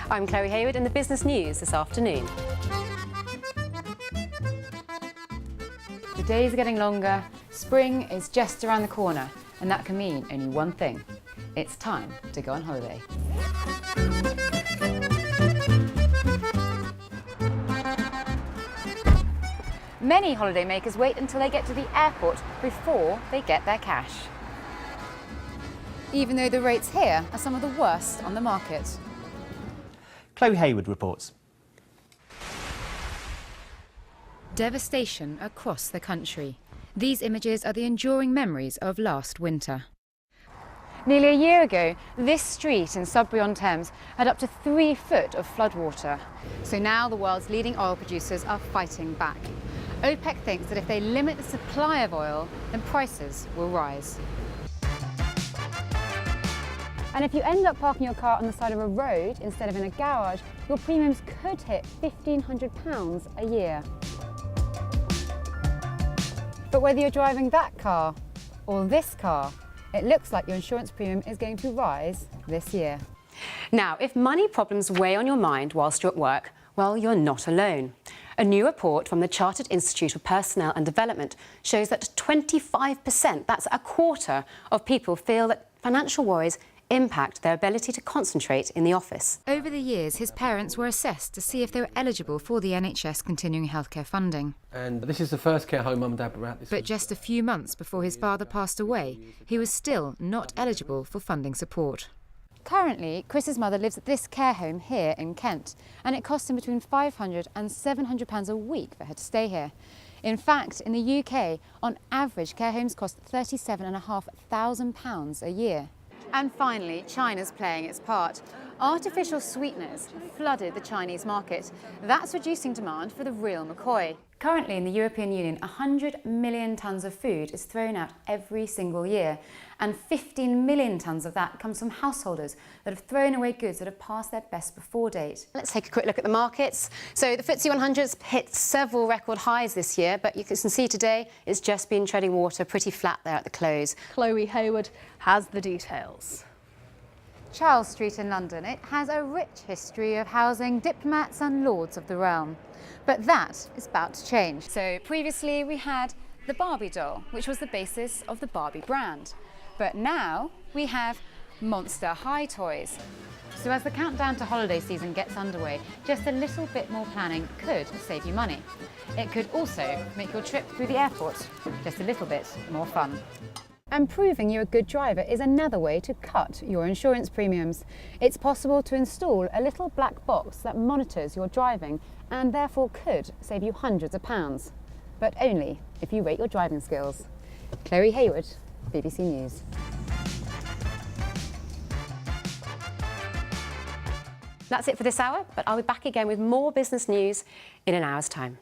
I'm Chloe Hayward in the business news this afternoon. The days are getting longer, spring is just around the corner, and that can mean only one thing. It's time to go on holiday. Many holidaymakers wait until they get to the airport before they get their cash. Even though the rates here are some of the worst on the market. Chloe Hayward reports. Devastation across the country. These images are the enduring memories of last winter. Nearly a year ago, this street in Sudbury-on-Thames had up to 3 foot of floodwater. So now the world's leading oil producers are fighting back. OPEC thinks that if they limit the supply of oil, then prices will rise. And if you end up parking your car on the side of a road instead of in a garage, your premiums could hit £1,500 a year. But whether you're driving that car or this car, it looks like your insurance premium is going to rise this year. Now, if money problems weigh on your mind whilst you're at work, well, you're not alone. A new report from the Chartered Institute of Personnel and Development shows that 25%, that's a quarter, of people feel that financial worries impact their ability to concentrate in the office. Over the years, his parents were assessed to see if they were eligible for the NHS continuing healthcare funding. And this is the first care home Mum and Dad were at. But just a few months before his father passed away, he was still not eligible for funding support. Currently, Chris's mother lives at this care home here in Kent, and it costs him between £500 and £700 a week for her to stay here. In fact, in the UK, on average, care homes cost £37,500 a year. And finally, China's playing its part. Artificial sweeteners have flooded the Chinese market. That's reducing demand for the real McCoy. Currently in the European Union, 100 million tonnes of food is thrown out every single year, and 15 million tonnes of that comes from householders that have thrown away goods that have passed their best before date. Let's take a quick look at the markets. So the FTSE 100's hit several record highs this year, but you can see today it's just been treading water, pretty flat there at the close. Chloe Hayward has the details. Charles Street in London, it has a rich history of housing diplomats and lords of the realm. But that is about to change. So previously we had the Barbie doll, which was the basis of the Barbie brand. But now we have Monster High toys. So as the countdown to holiday season gets underway, just a little bit more planning could save you money. It could also make your trip through the airport just a little bit more fun. And proving you're a good driver is another way to cut your insurance premiums. It's possible to install a little black box that monitors your driving and therefore could save you hundreds of pounds. But only if you rate your driving skills. Chloe Hayward, BBC News. That's it for this hour, but I'll be back again with more business news in an hour's time.